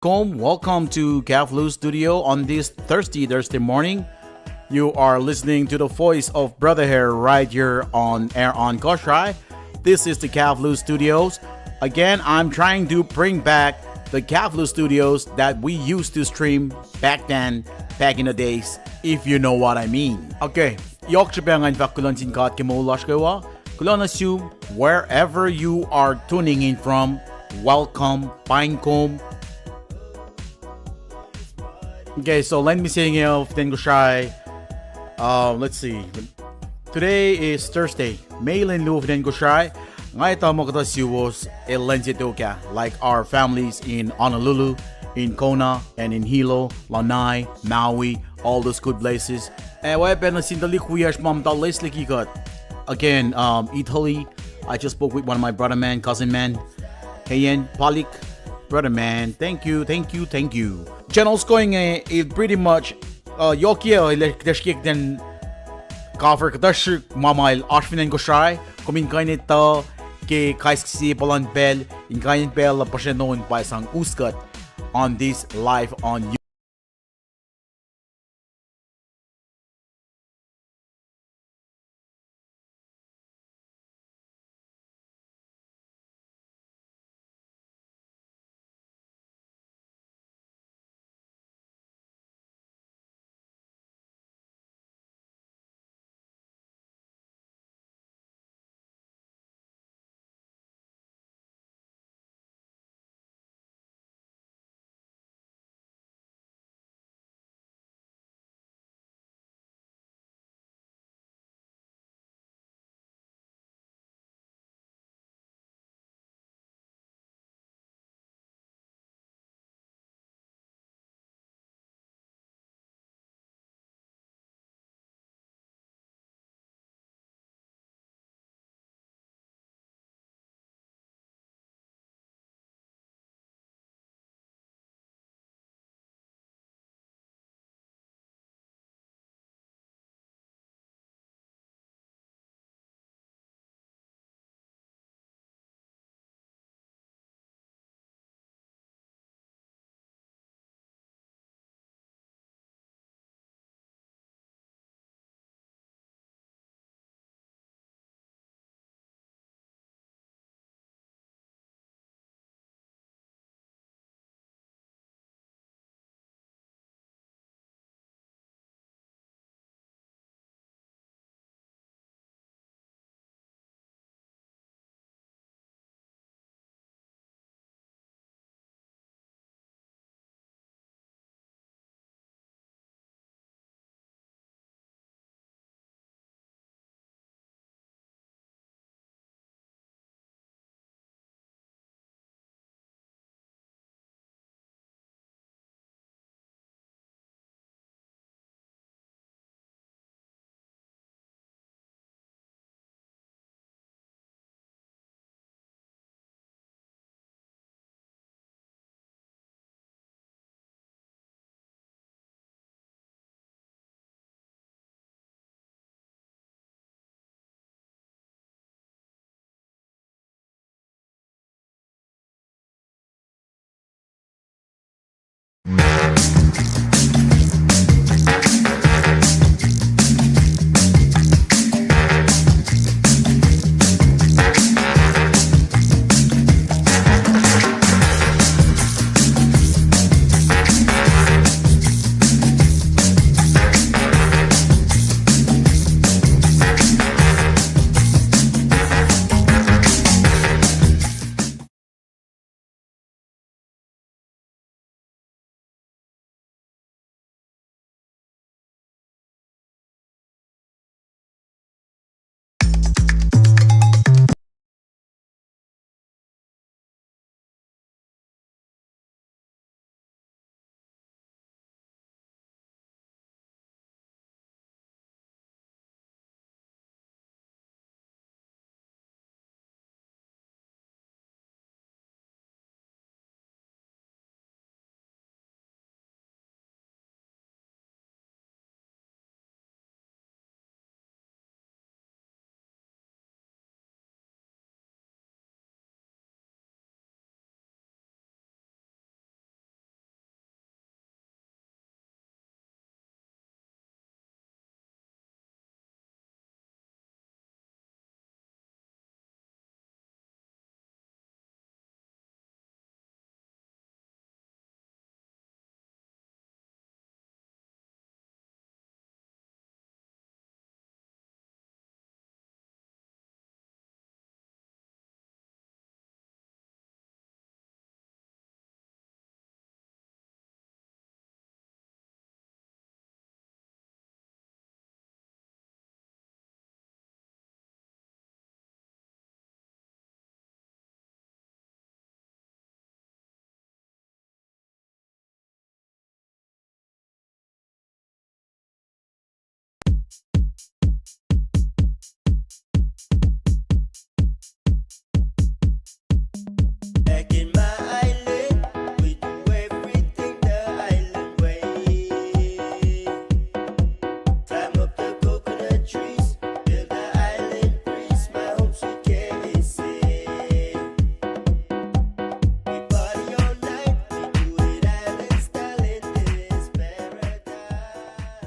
Welcome to Kaflu Studio on this Thursday morning. You are listening to the voice of Brother Hair right here on Air on Kosrae. This is the Kaflu Studios. Again, I'm trying to bring back the Kaflu Studios that we used to stream back then, back in the days, if you know what I mean. Okay, Yokchabangan Vakulan Tinkat Kimolashkawa. Kulan assume wherever you are tuning in from, welcome, Pinecomb. Okay, so let me say Lwen Wo Kosrae. Let's see. Today is Thursday. Lwen Wo Kosrae. Ngayon tayo magkatasiwos Elensitoka, like our families in Honolulu, in Kona, and in Hilo, Lanai, Maui, all those good places. Why ben na sindali kuya mom Leslie Kikot. Again, Italy. I just spoke with one of my brother man, cousin man. Heyen Palik, brother man. Thank you. Channels going it pretty much Yokia electric then cover kadash mamail Ashwin Kosrae. Kumin kainit to ke kais si Polan Bell in kainit Bell pa known by sang uskat on this live on YouTube.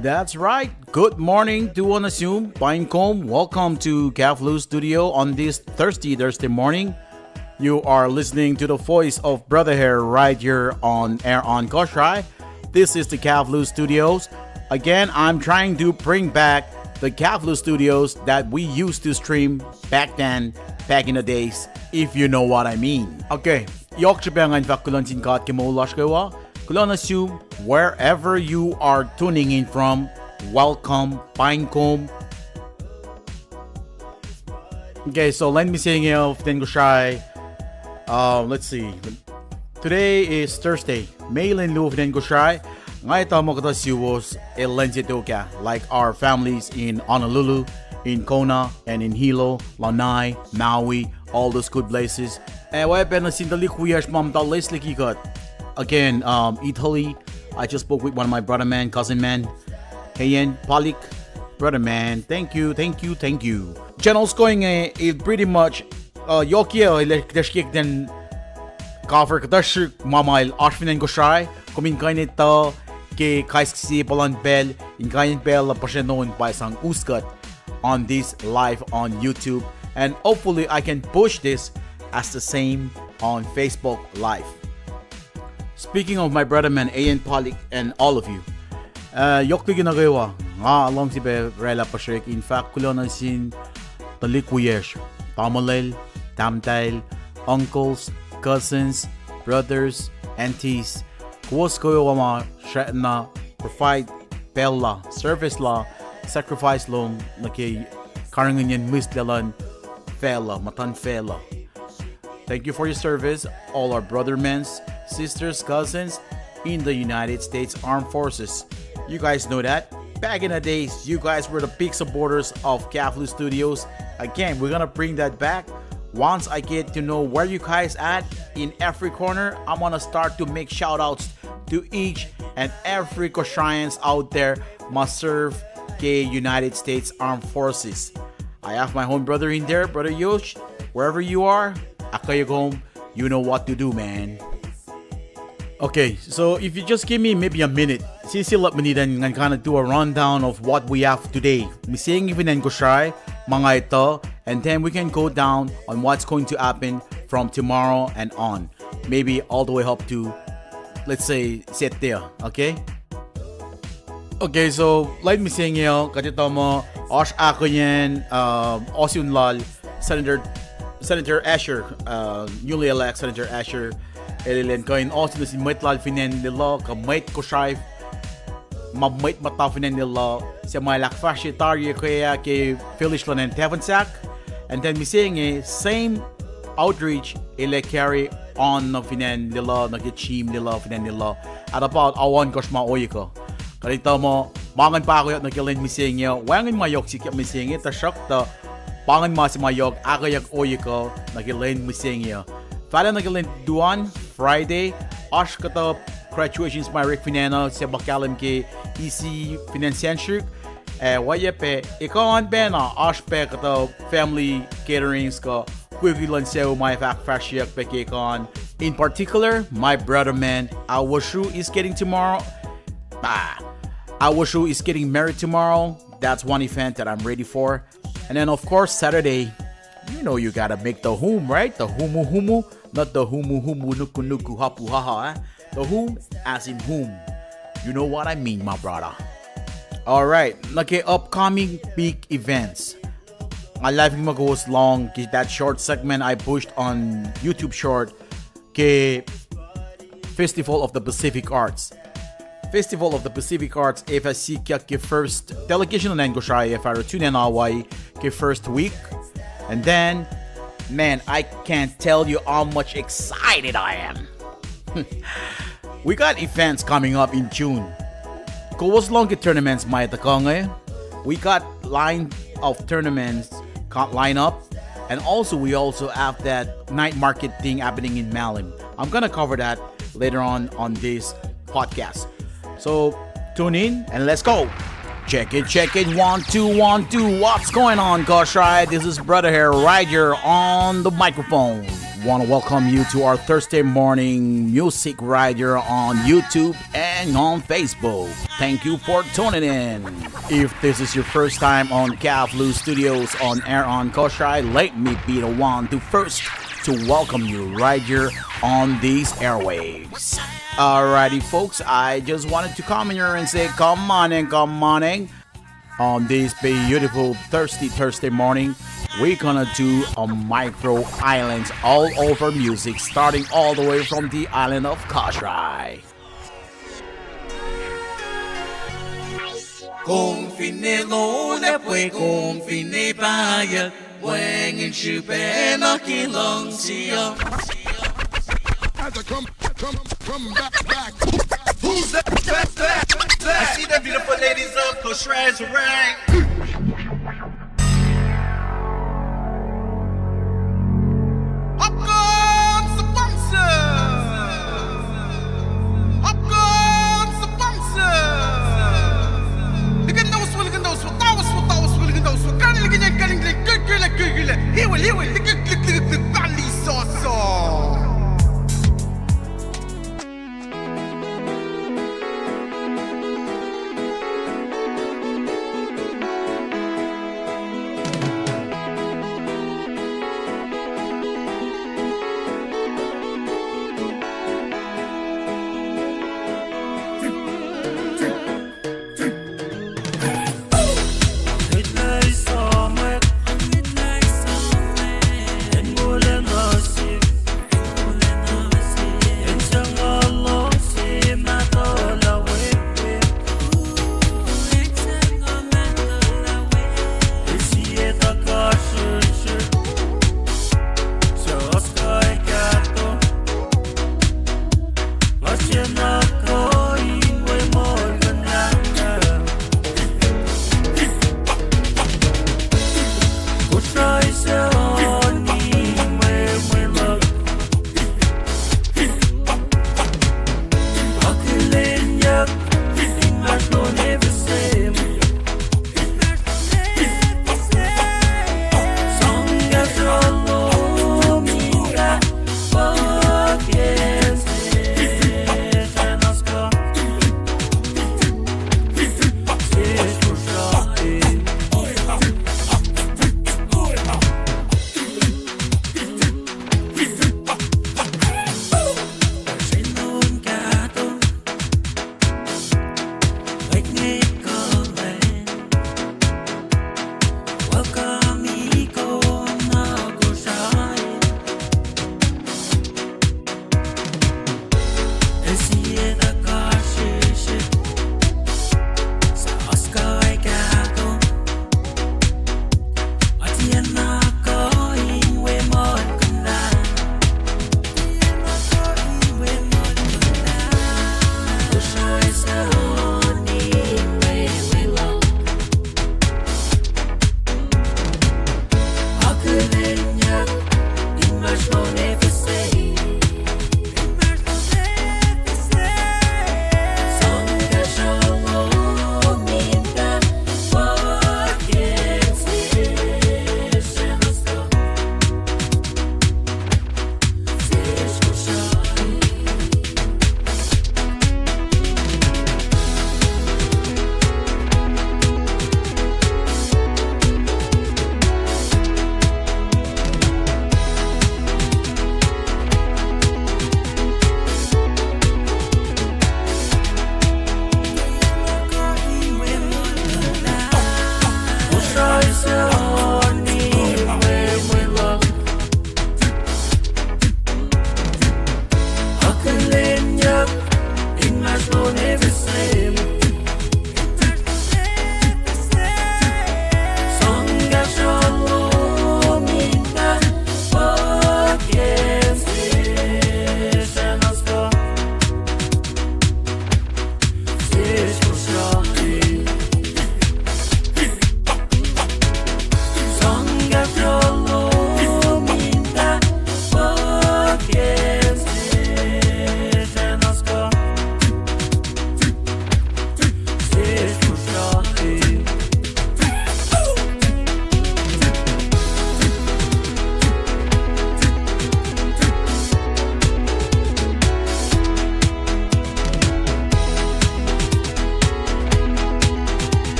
That's right. Good morning to one assume. Pinecomb, welcome to Kaflu studio on this Thursday morning. You are listening to the voice of Brother Hair right here on Air on Kosrae. This is the Kaflu studios. Again, I'm trying to bring back the Kaflu studios that we used to stream back then, back in the days, if you know what I mean. Okay, yok chibangan vakulan sinkat kimulash kawa. Kulan assume wherever you are tuning in from, welcome, Pinecomb. Okay, so let me say Lwen Wo Kosrae. Let's see. Today is Thursday. Lwen Wo Kosrae. Ngayon mo kita siwos Lwen like our families in Honolulu, in Kona, and in Hilo, Lanai, Maui, all those good places. Why ben na sindali kuyas mamta Leslie Kikot. Again, Italy. I just spoke with one of my brother man, cousin man. Lwen Palik, brother man. Thank you. Channel's going pretty much Yokia elektrishik den cover kadash mamail Lwen Wo Kosrae. Kumin kainito ke kaisi palan bell in kain bell pasenoon pa isang uskat on this live on YouTube, and hopefully I can push this as the same on Facebook Live. Speaking of my brother man Lwen Palik and all of you, yok ginagawa nga along si Rela Pashrek. In fact, kulo na sin talikuyes, tamalel, tamtail, uncles, cousins, brothers, aunties. Kuwas ko yung mga na provide pella, service la, sacrifice long na kay karanganyan misdalan fella, matan fella. Thank you for your service, all our brother men, sisters, cousins in the United States Armed Forces. You guys know that. Back in the days, you guys were the big supporters of Kaflu Studios. Again, we're gonna bring that back. Once I get to know where you guys at in every corner, I'm gonna start to make shout outs to each and every Kosraeans out there must serve the United States Armed Forces. I have my home brother in there, Brother Yosh. Wherever you are, Akayagom, you know what to do, man. Okay, so if you just give me maybe a minute, sisilap mo nidan and kind of do a rundown of what we have today. Mising Lwen Wo Kosrae, mga ito, and then we can go down on what's going to happen from tomorrow and on. Maybe all the way up to, let's say, set there, okay? Okay, so like me saying yo, katito mo, Osh ako yan, Osyun Lal, Senator Asher, newly elect Senator Asher, Elilen ko in Osyun si Mait Lal Finen nila, ka Mait Kosrae, mabait mata Finen nila, sa mga lakfashitarya kaya kay Phyllis Lan and Tevansak. And then me saying same outreach ele carry on na Finen nila, nag-chim nila, Finen nila, at about awan kosma oyiko. Kalito mo, mangan pa ako yung nagkilin mising yo. Wangin mayok si kya mising ito shock to. Pangan ma si mayok, ako yung oyiko, nagkilin mising yo. Fala nagkilin duan, Friday, ash ka to graduations my Rick Finano, sa bakalim ki EC Financianship. Waya pe, ikaw an pe na, ash pe ka to family caterings ko, kuwilan sa'yo my fashiyak pe kikon. In particular, my brother man, Awashu is getting tomorrow. Awashu is getting married tomorrow. That's one event that I'm ready for. And then of course Saturday, you know you gotta make the hum, right? The humu, not the humu nuku nuku hapu haha. The hum as in whom. You know what I mean, my brother. Alright, okay, upcoming big events. My life goes long. That short segment I pushed on YouTube short. Okay, Festival of the Pacific Arts. Festival of the Pacific Arts FSC ke first delegation Lwen Wo Kosrae if I tune in Hawaii ke first week. And then, man, I can't tell you how much excited I am. We got events coming up in June. Kawas long tournaments may takong. We got line of tournaments line up, and also we also have that night market thing happening in Malim. I'm gonna cover that later on this podcast. So tune in and let's go. Check it. 1, 2, 1, 2. What's going on, Kosrae? This is Brother here right here on the microphone. Want to welcome you to our Thursday morning music ride here on YouTube and on Facebook. Thank you for tuning in. If this is your first time on Kaflu Studios on air on Kosrae, let me be the one to welcome you right here on these airwaves. Alrighty, folks, I just wanted to come here and say come morning on this beautiful Thursday morning. We're gonna do a micro islands all over music, starting all the way from the island of Kosrae. Kung finilo le pwe kung finibaya Wang and shupen a kilong siya As I come back. Who's that? I see the beautiful ladies of Kosrae's rank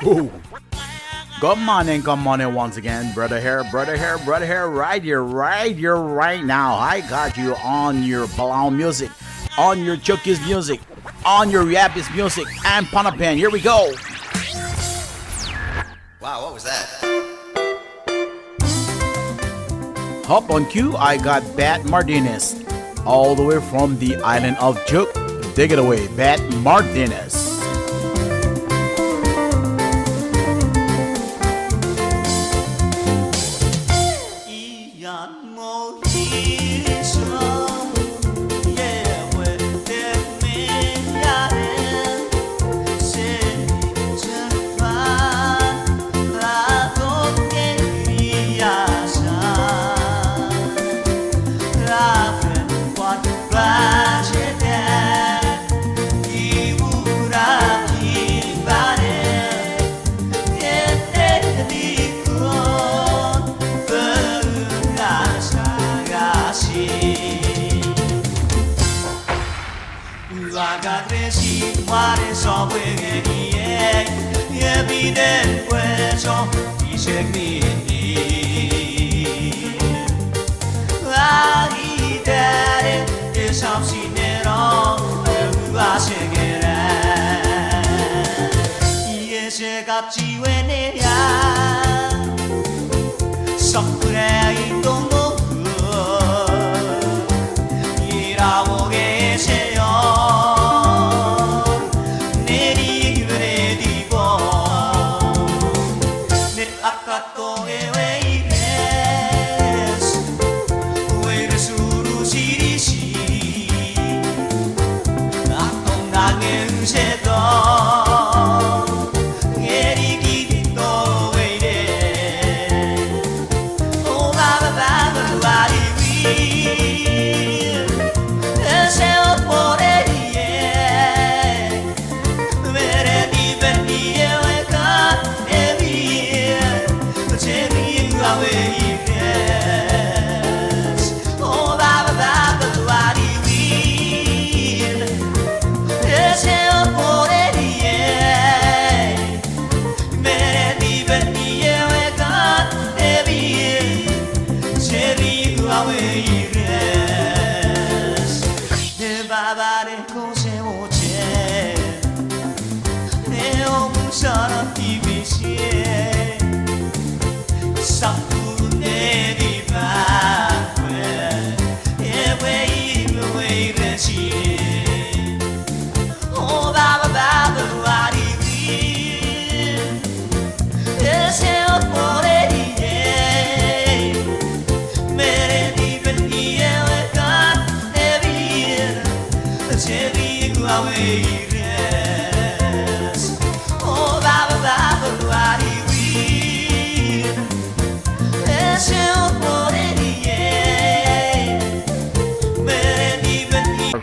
Ooh. Come on in once again, brother here, right here, right now. I got you on your Palau music, on your Chucky's music, on your Yappies music, and Panapan. Here we go. Wow, what was that? Hop on cue, I got Bat Martinez, all the way from the island of Chuk. Take it away, Bat Martinez.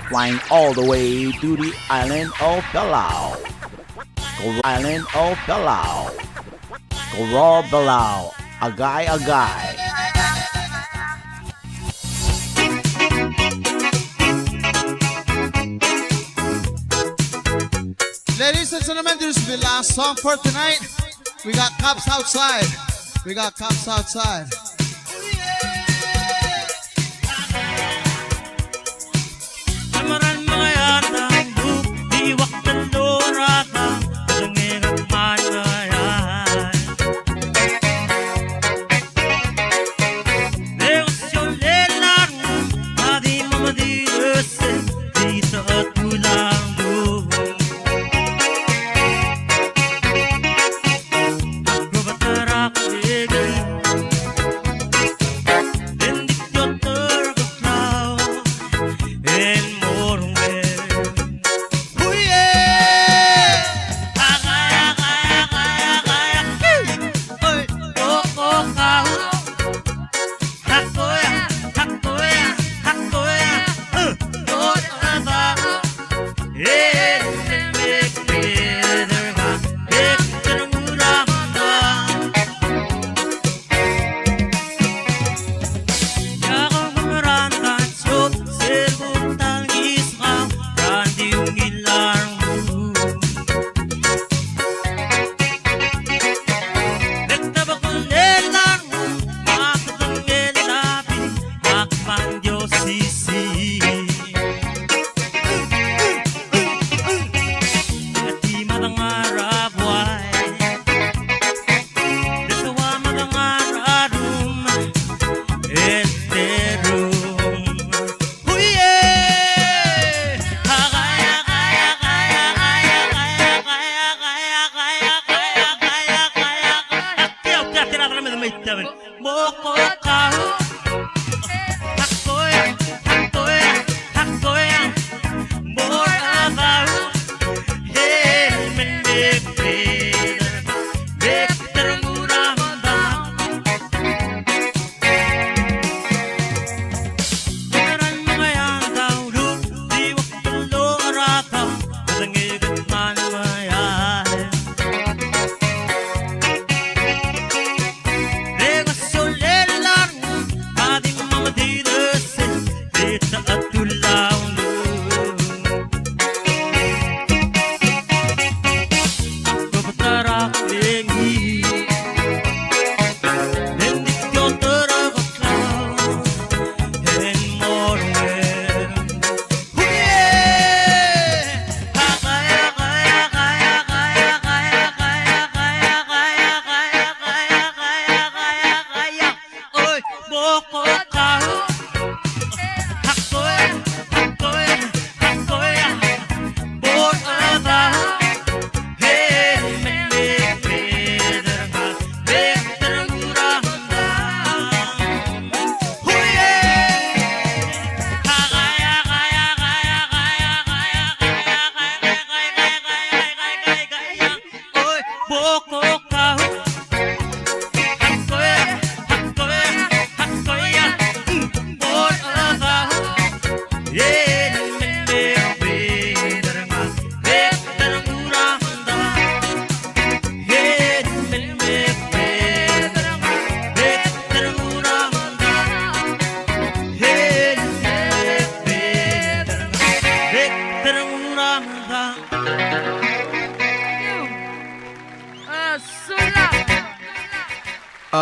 Flying all the way to the island of Palau. Island of Palau. Raw Palau. Agay. Ladies and gentlemen, this is the last song for tonight. We got cops outside. Oh yeah!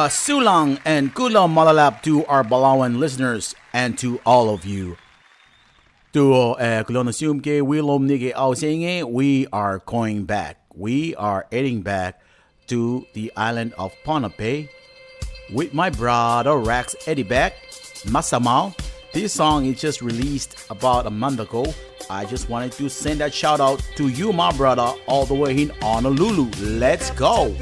Sulang and Kulam Malalap to our Balawan listeners and to all of you. To Kulon assume ke Wilom Nige Ausenge, we are going back. We are heading back to the island of Ponape with my brother Rex Eddie Beck, Masamao. This song is just released about a month ago. I just wanted to send that shout out to you, my brother, all the way in Honolulu. Let's go.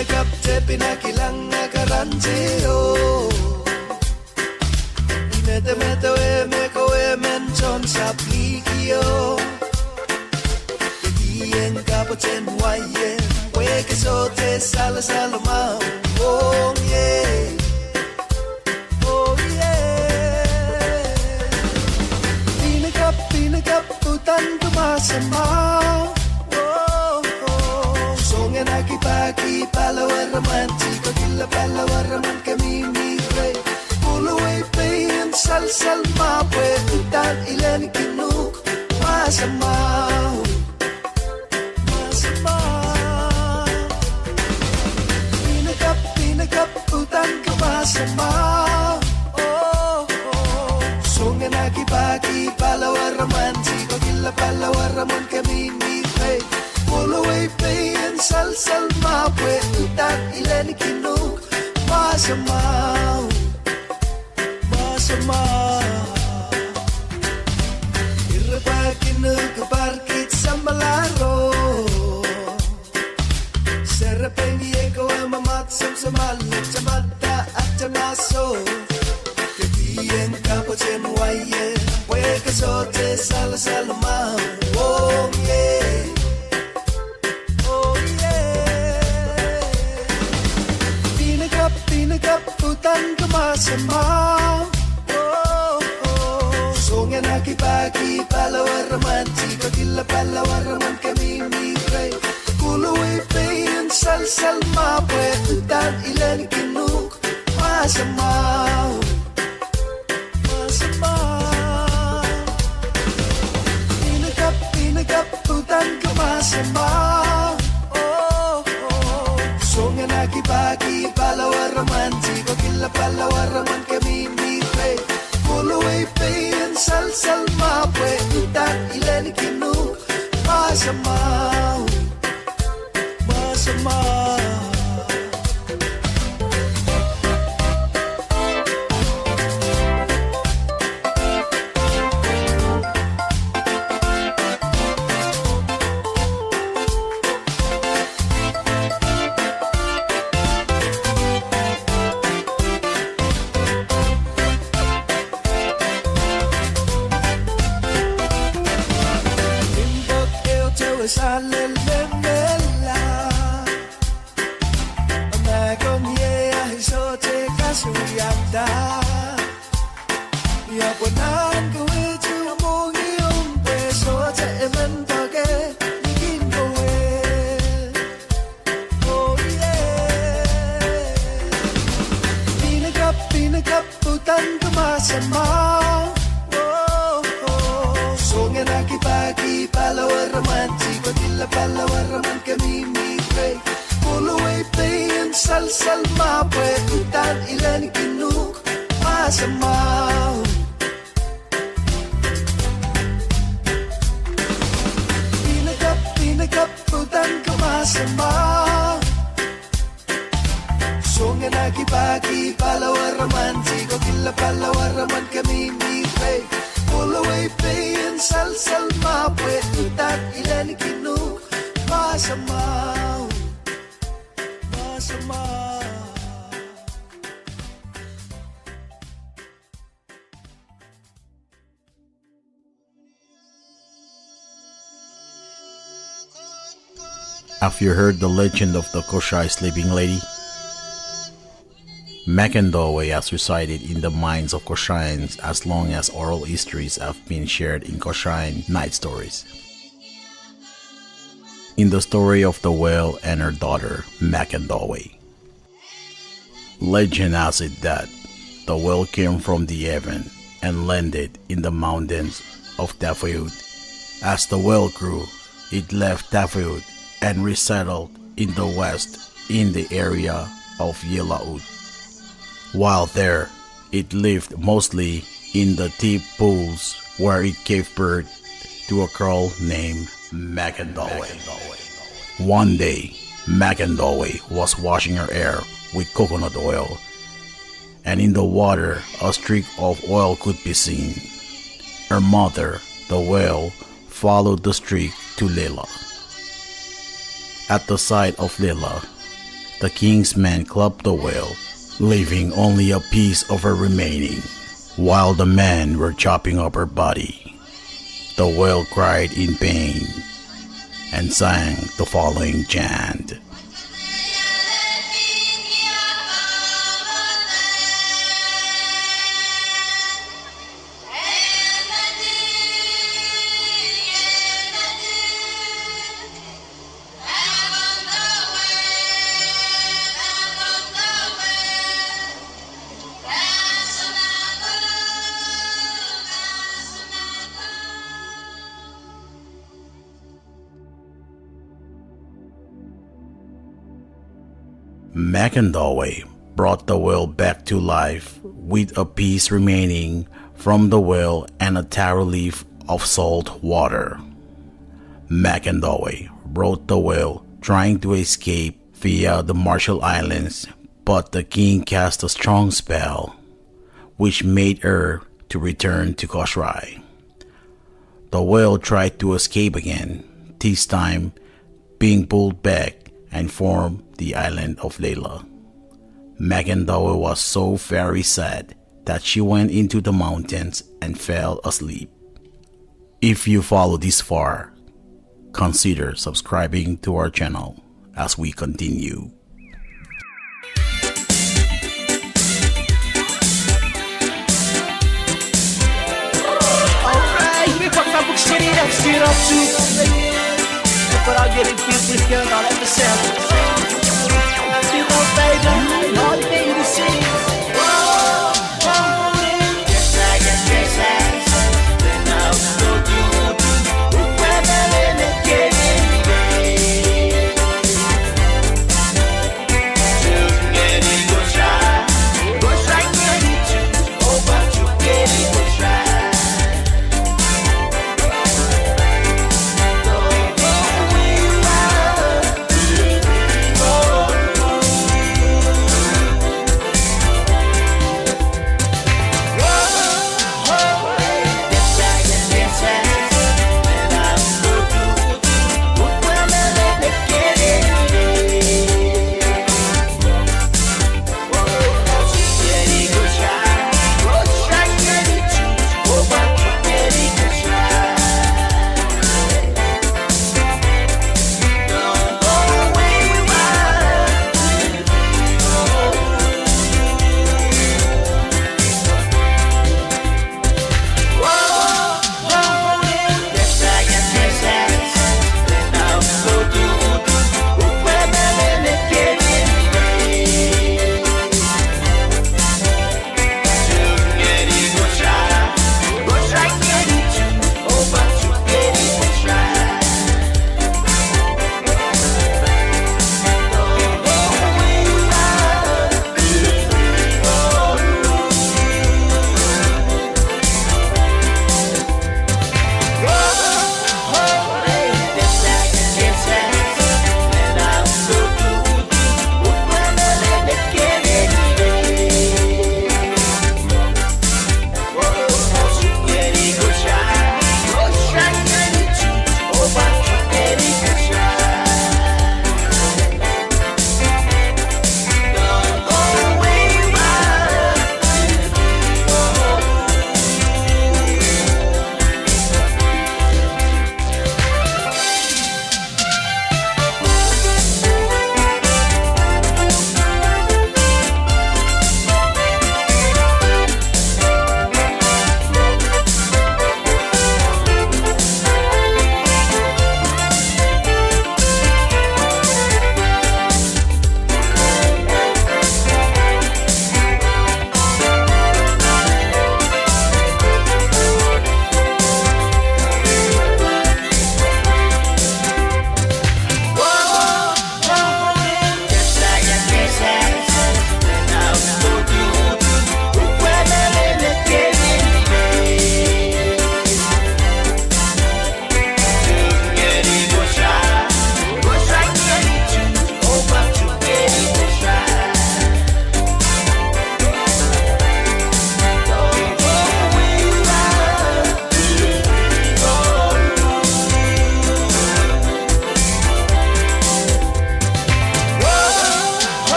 Kapte pinakilang nagaranjeo Mete mete we ko mention sa plikio Kien kapochen wayen we que sote sala sala ma oh yeah oh yeah Pinakap utan tumasama Pagi palawar raman Chico gila palawar raman kami migre Puluway payin sal mapwe Utan ilan kinuk Masamaw Pinagap utan ka masamaw Oh Sungan aki palawar raman Chico gila palawar raman kami migre Puluway payin sal mapwe Utan ilan kinuk Masamaw Irapakinu kabarkit sa malaro Sarapengye ko ang mamatsam sa malit sa mata at sa naso Kadiyan kapochen wayen Pwe kasote sala maw Oh yeah Pinagkaputan ka masama Songan aki-pagi palawar raman Chico gila palawar raman kami migray Kuluway payin sal mapwe Utan ilan kinuk Masama Pinagkaputan ka masama Songan aki-pagi palawar raman Chico gila palawar raman kami migray Kuluway payin sal mapwe Utan ilan kinuk masama, masama. Sa lên lên lên la mà con ye ai so te ka su yanda ya ponan ko e tu mo ngi pe so te men to ke kin ko e oh yeah pina kap putan ko masama. Pagi pahlawan romantik Tila pahlawan roman kami migray Puluway payan sal-sal mapwe Utan ilan kinuk masamaw Pinagap utan ka masamaw Songa nakipagi pahlawan romantik Tila pahlawan roman kami migray Puluway payan sal-sal mapwe Utat ilan kinuk masamaw Masamaw. Have you heard the legend of the Kosrae sleeping lady? Macandawe has resided in the minds of Kosraeans as long as oral histories have been shared in Kosraean night stories. In the story of the whale and her daughter, Macandawe, legend has it that the whale came from the heaven and landed in the mountains of Tafayud. As the whale grew, it left Tafayud and resettled in the west in the area of Yelaud. While there, it lived mostly in the deep pools where it gave birth to a girl named Macandawe. One day, Macandawe was washing her hair with coconut oil, and in the water a streak of oil could be seen. Her mother, the whale, followed the streak to Lila. At the sight of Lila, the king's men clubbed the whale, leaving only a piece of her remaining. While the men were chopping up her body, the whale cried in pain and sang the following chant. Macandawe brought the whale back to life with a piece remaining from the whale and a taro leaf of salt water. Macandawe rode the whale trying to escape via the Marshall Islands, but the king cast a strong spell which made her to return to Kosrae. The whale tried to escape again, this time being pulled back and formed the island of Layla. Macandawe was so very sad that she went into the mountains and fell asleep. If you follow this far, consider subscribing to our channel as we continue. Alright, we fucked up with shit up, straight up to but I'll get it business girl, I'll have to sell it. You know, baby, all you need to see. Whoa, whoa, yes, then I'll go do weather in the game. Too many go try, many too. Oh, but you get it, go try.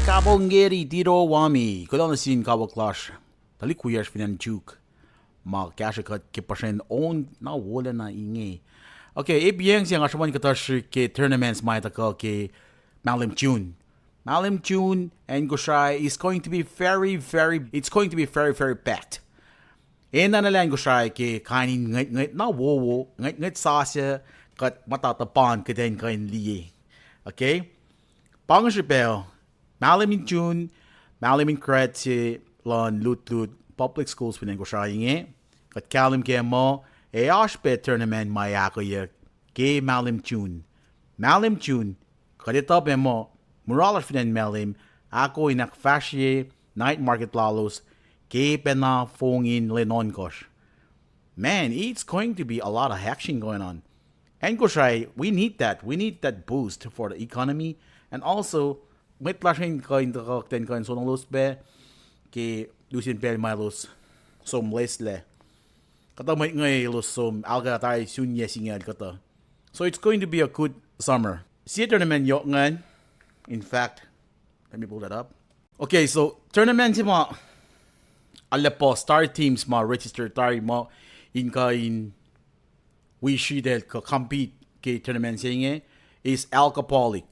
kabongeri diro wami. Kodana sin kabo clash. Tali kuyers finan juk. Ma cash kat kipashen on na wala na inge. Okay, ibiyang siyang asyaman katash ke tournaments may taka ke Malim June. Malim June and Kosrae is going to be very packed. Ena na lang Kosrae ke kainin ngait na wo ngait sasya kat matatapan kaden kain liye. Okay? Pangshipel, Malim June, Malim Kretsi, lon lut public schools pinan Kosrae nge. Kat kalim ke mo e ashpe tournament mayako ye ke Malim June. Malim June, kadita be mo muralas finan Malim ako inak fashiye night market lalos ke pena fongin lenon kosh. Man, it's going to be a lot of action going on. And Kosrae, we need that. We need that boost for the economy. And also, may tlashin kain ten kain sonong los be ke dusin pel malos som lesle. Kata may ngay los som alga tay sunye singad kata. So it's going to be a good summer. See tournament yok ngan. In fact, let me pull that up. Okay, so tournament mo Aleppo star teams ma register tari mo in kain we del ka compete ke tournament singe is alcoholic.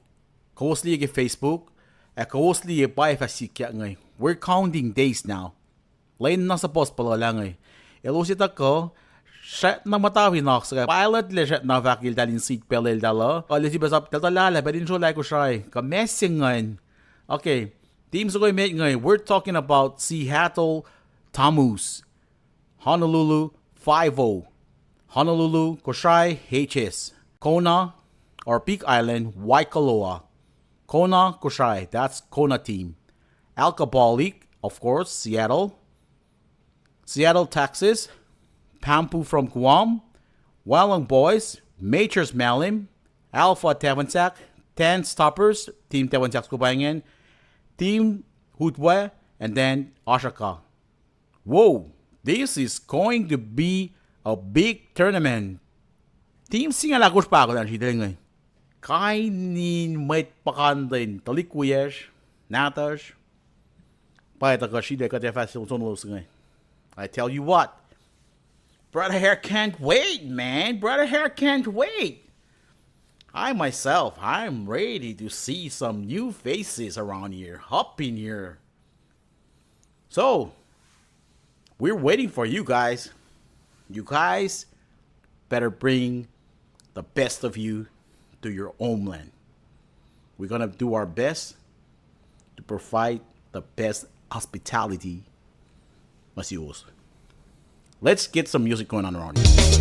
Kawosli ke Facebook, kawosli by fasik ngay. We're counting days now. Lain na sa post pala lang ay. Elusit ako, shet na matawi na sa pilot le shet na vakil dalin seat pelel dala. Alisi basap talala badin so like Kosrae. Ka messing ngayon. Okay, teams ko make ngay. We're talking about Seattle Tamus, Honolulu 5-0, Honolulu Kosrae HS, Kona or Peak Island Waikoloa, Kona Kosrae, that's Kona team, Alcoholic, of course, Seattle, Texas, Pampu from Guam, Wildong Boys, Majors Malim, Alpha Tewansak, 10 Stoppers, Team Tewansak Kubayangan, Team Hutwe, and then Osaka. Whoa, this is going to be a big tournament. Team singalagos pa ako lang si Dilingay. Kainin may pakandin talikuyes, natas. Paita ka si Deka Tefasil Sonolos ngay. I tell you what, Brother Hair can't wait, man. Brother Hair can't wait. I myself, I'm ready to see some new faces around here, up in here. So, we're waiting for you guys. You guys better bring the best of you to your homeland. We're going to do our best to provide the best hospitality. Masios. Let's get some music going on around here.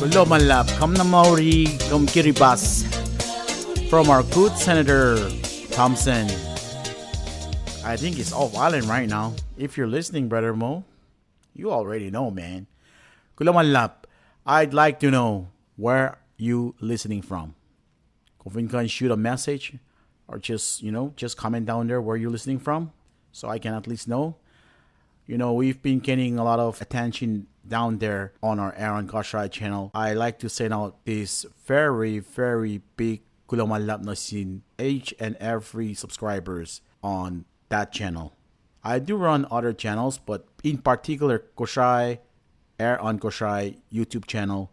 Kulo Malap, Kam na Maori, Kam Kiribas. From our good Senator Thompson. I think he's off island right now. If you're listening, Brother Mo, you already know, man. Kulo Malap, I'd like to know where you listening from. If you can shoot a message or just, just comment down there where you're listening from so I can at least know. We've been getting a lot of attention down there on our Lwen Wo Kosrae channel. I like to send out this very, very big kulamalap na sin each and every subscribers on that channel. I do run other channels, but in particular, Kosrae, Lwen Wo Kosrae YouTube channel,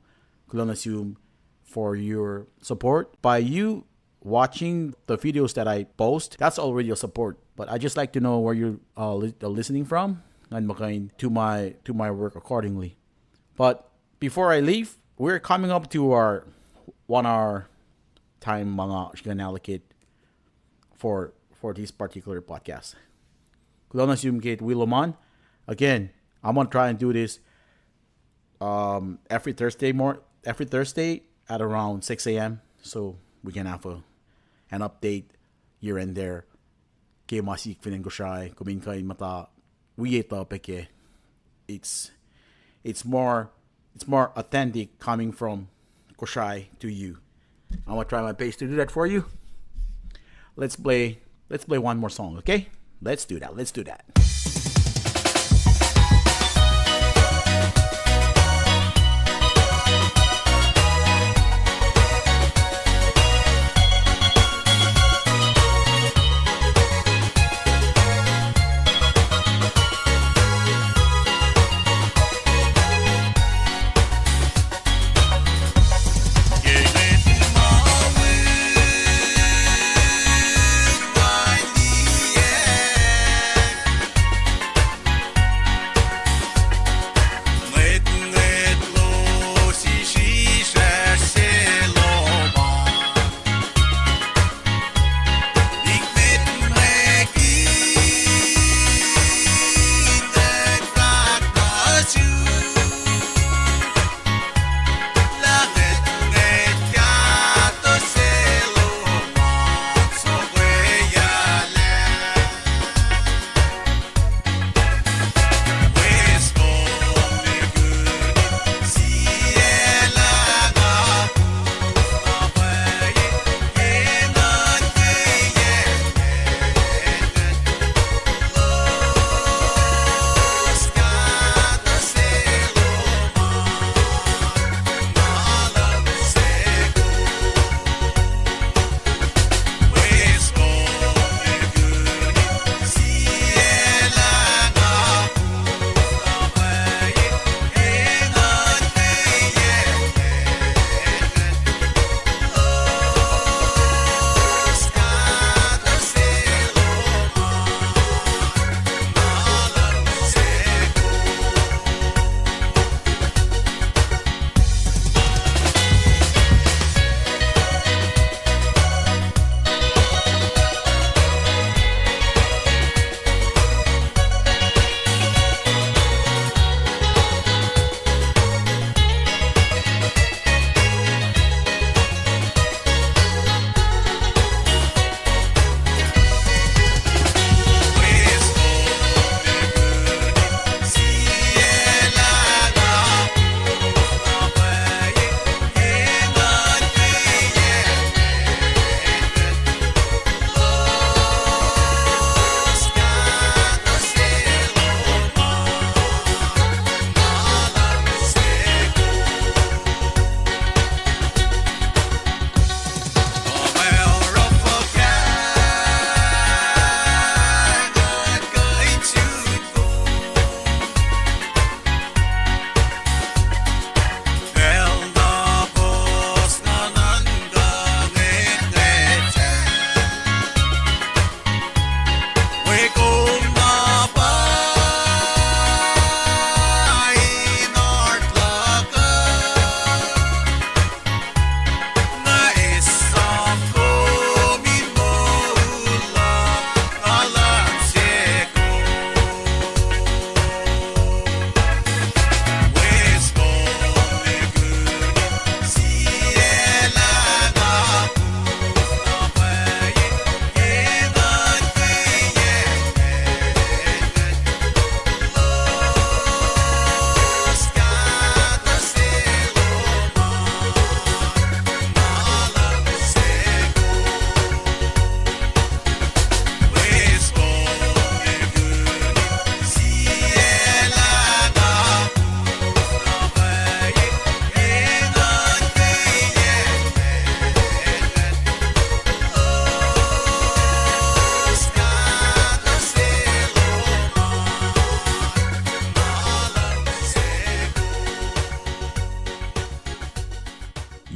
kulanasum for your support. By you watching the videos that I post, that's already a support. But I just like to know where you're listening from and makain to my work accordingly. But before I leave, we're coming up to our 1 hour time mga gonna allocate for this particular podcast. Kulonasum Kate Willoman. Again, I'm gonna try and do this every Thursday at around 6 a.m. so we can have an update here and there. Kay masik Lwen Wo Kosrae kumin kay mata wiyeta peke. It's more authentic coming from Kosrae to you. I'm gonna try my best to do that for you. Let's play one more song, okay? Let's do that.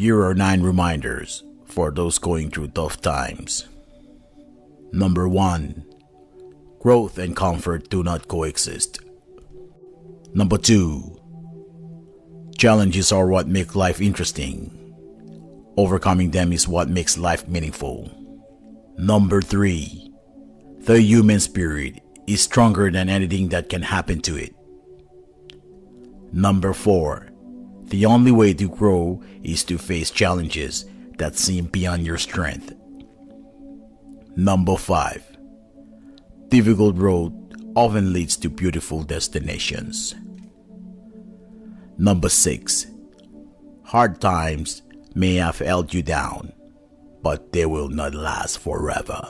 Here are 9 reminders for those going through tough times. Number 1. Growth and comfort do not coexist. Number 2. Challenges are what make life interesting. Overcoming them is what makes life meaningful. Number 3. The human spirit is stronger than anything that can happen to it. Number 4. The only way to grow is to face challenges that seem beyond your strength. Number 5. Difficult road often leads to beautiful destinations. Number 6. Hard times may have held you down, but they will not last forever.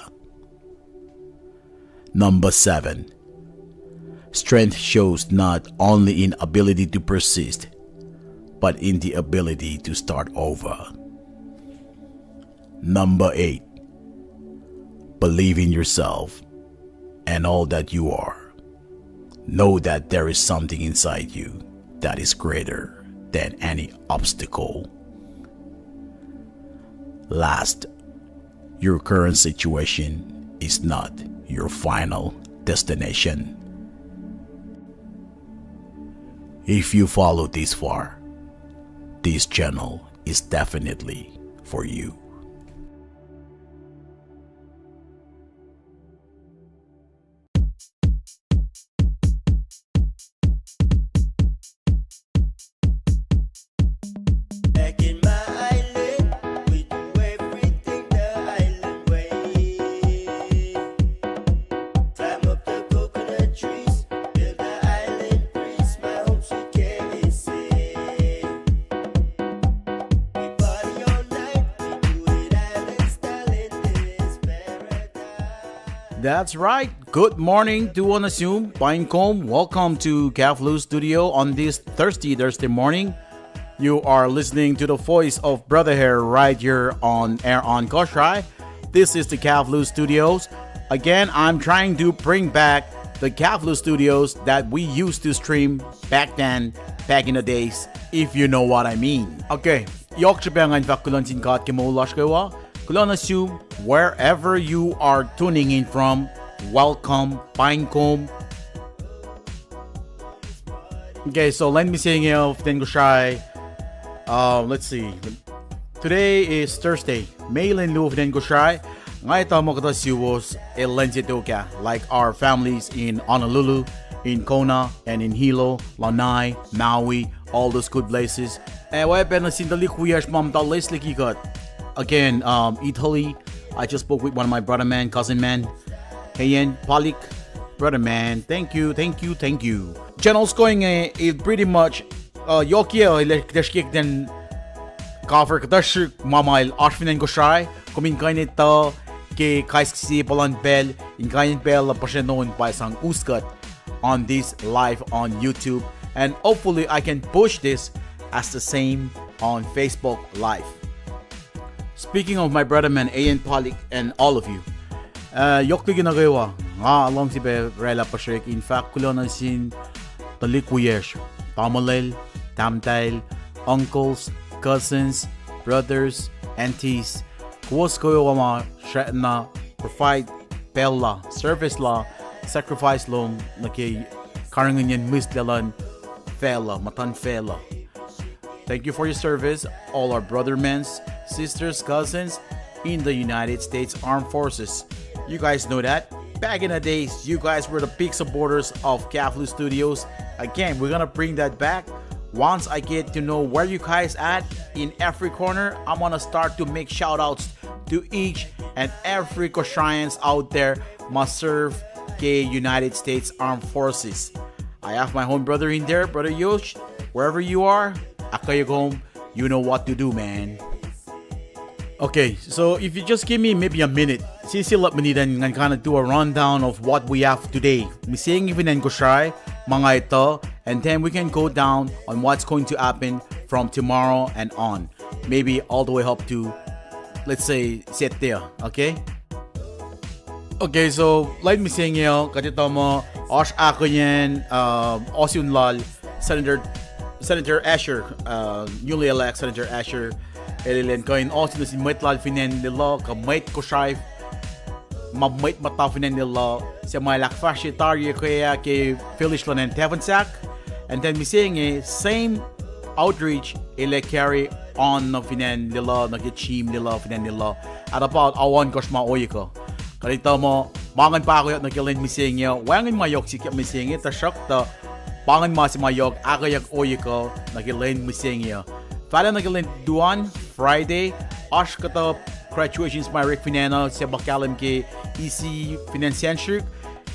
Number 7. Strength shows not only in ability to persist, but in the ability to start over. Number 8. Believe in yourself and all that you are. Know that there is something inside you that is greater than any obstacle. Last, your current situation is not your final destination. If you follow this far, this channel is definitely for you. Back in my island, we do everything the island way. Climb up the coconut trees, build the island breeze, my home sweet KC. We party all night, we do it island style in this paradise. That's right. Good morning to one assume. Pinecomb. Welcome to Kaflu studio on this Thursday morning. You are listening to the voice of Brother Hair right here on Air on Kosrae. This is the Kaflu Studios. Again, I'm trying to bring back the Kaflu Studios that we used to stream back then, back in the days, if you know what I mean. Okay, Yorkshire Vakulan Sinkat Kimolashkawa. Kulan assume wherever you are tuning in from, welcome, Pinecomb. Okay, so let me say Lwen Wo Kosrae. Let's see. Today is Thursday. Lwen Wo Kosrae. Ngayon tayo mo kata siwos Elenjetoka, like our families in Honolulu, in Kona, and in Hilo, Lanai, Maui, all those good places. And why ben sindali kuyash mam talis likikat. Again, Italy. I just spoke with one of my brother man, cousin man. Heyen Palik, brother man. Thank you. Channel's going pretty much Yokia elektrikik den cover kadash mamail Lwen Wo Kosrae kumin kainit ta ke kaiski palan bell in kainit bell pasenoon by sang uskat on this live on YouTube, and hopefully I can push this as the same on Facebook live. Speaking of my brother man Ayan Polik and all of you, yokli ginagawa along si Rela Pashrek. In fact, kulonan sin talikuyesh Tamalel, Tamtail, uncles, cousins, brothers, aunties, kuwas koyo wama na provide pella, service la, sacrifice long naki karanganyan misdalan fela, matan fela. Thank you for your service, all our brother men, sisters, cousins in the United States Armed Forces. You guys know that. Back in the days, you guys were the big supporters of Kaflu Studios. Again, we're gonna bring that back. Once I get to know where you guys at in every corner, I'm gonna start to make shout outs to each and every Kosraeans out there must serve K United States Armed Forces. I have my own brother in there, Brother Yosh. Wherever you are, Akayagom, you know what to do, man. Okay, so if you just give me maybe a minute, sisilap mo nidan nga kind of do a rundown of what we have today. Mising Lwen Wo Kosrae, mga ito, and then we can go down on what's going to happen from tomorrow and on. Maybe all the way up to, let's say, Setia, okay? Okay, so let me say ngayon, katito mo, Osh ako yan, Osyun Lal, Senator Asher, newly elect Senator Asher, Elilen ko in Austin si Met Lal Finen Lilo, ka Met Kosrae, Met Mata Finen Lilo, si Malak Fashitarya kaya kay Phyllis Lan and Tevansak. And then mi saying same outreach ele carry on no Finen Lilo, nag-chim Lilo Finen Lilo. At about awan kosma oyiko. Kalita mo, mangan pa ako yung nagilin mi saying wangan mayok si mi saying ta shock ta pangan ma si mayok agayag oyiko nagilin mi saying Fala nagilin duan Friday, ash kata graduations my Rick Finano sa bakalim ke easy financial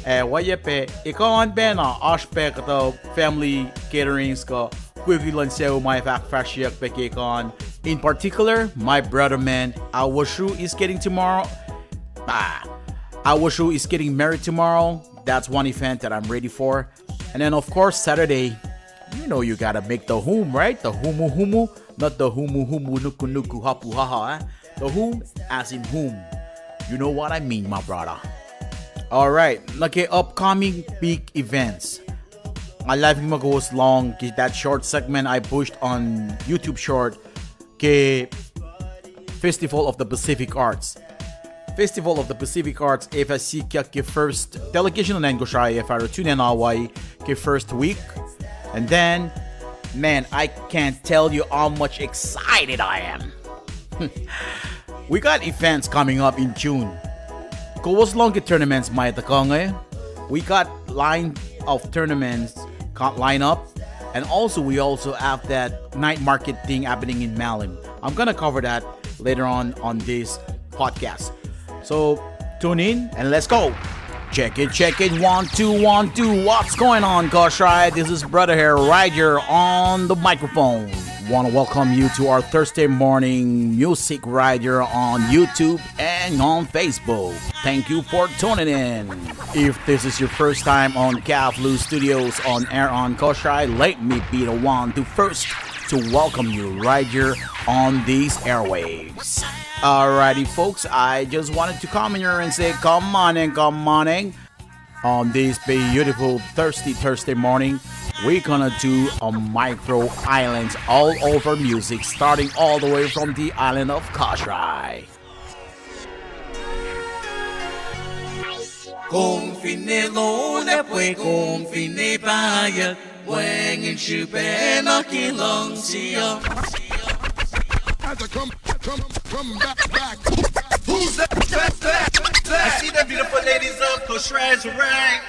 wayepe ikaw bena ash pe kata family caterings ka equivalent sa my fashion pekekon. In particular, my brother man Awashu is getting tomorrow. Awashu is getting married tomorrow. That's one event that I'm ready for. And then of course Saturday, you know you gotta make the hum, right? The humu, not the humu nuku nuku hapu haha. The whom as in whom. You know what I mean, my brother. Alright, okay, upcoming big events. My live goes long. That short segment I pushed on YouTube short. Okay, Festival of the Pacific Arts. Festival of the Pacific Arts. If I see the first delegation on Kosrae, if I tune in Hawaii, the first week. And then, man, I can't tell you how much excited I am. We got events coming up in June. Kawas longer tournaments may takong We got line of tournaments line up, and also we also have that night market thing happening in Malim. I'm gonna cover that later on this podcast. So tune in and let's go. Check it, 1 2 1 2. What's going on, Kosrae? This is Brother here, right here on the microphone. Want to welcome you to our Thursday morning music right here on YouTube and on Facebook. Thank you for tuning in. If this is your first time on Kaflu Studios on air on Kosrae, let me be the one to welcome you right here on these airwaves. Alrighty, folks, I just wanted to come here and say come on on this beautiful Thursday morning. We're gonna do a micro islands all over music, starting all the way from the island of Kosrae. Kung finilo lepwe kung finipayat wangin shupe na kilong siya. Had to come back. Who's that? I see the beautiful ladies of Kosrae's right.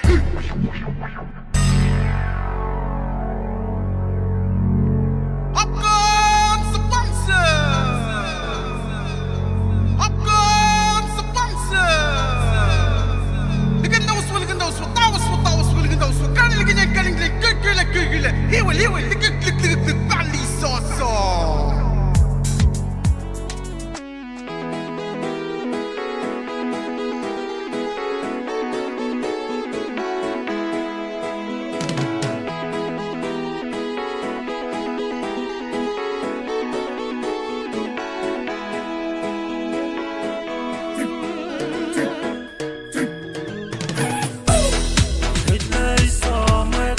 Good night, summer.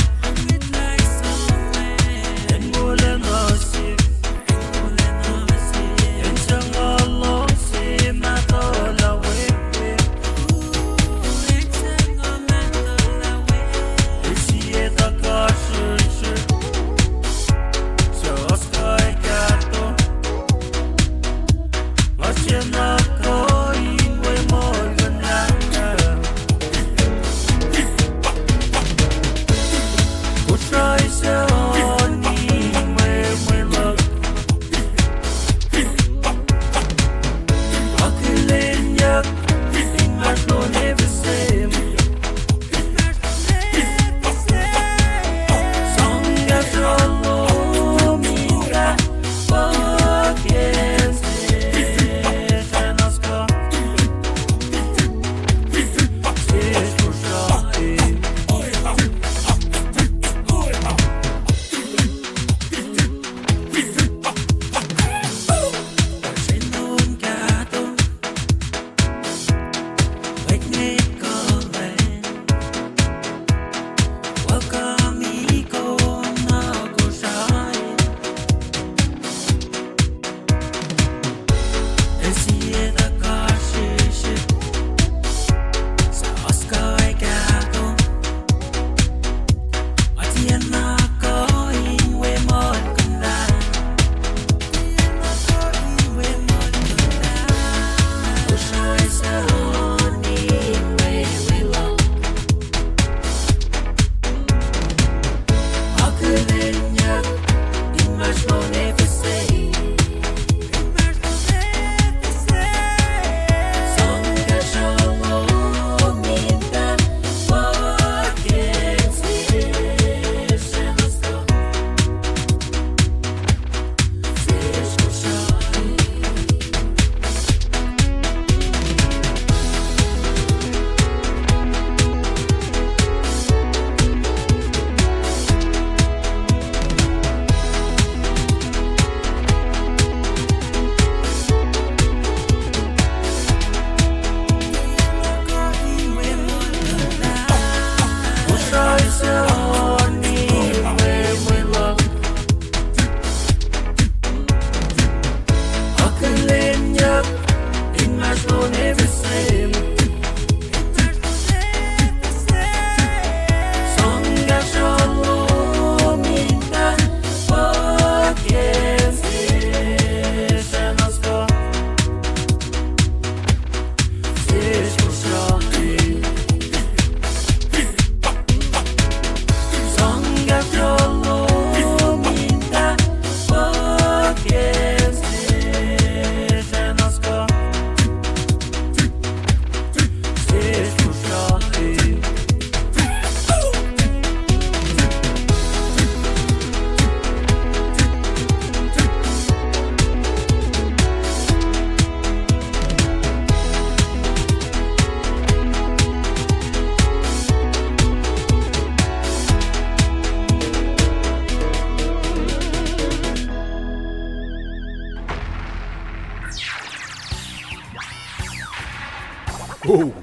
Ooh.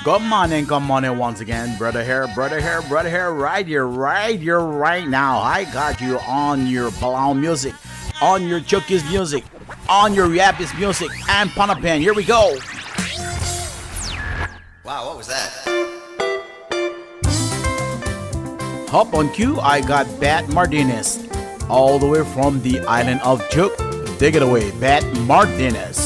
Good morning once again, brother here, right here, right now. I got you on your Palau music, on your Chucky's music, on your Yappies music, and Panapan. Here we go. Wow, what was that? Hop on cue, I got Bat Martinez, all the way from the island of Chuck. Take it away, Bat Martinez.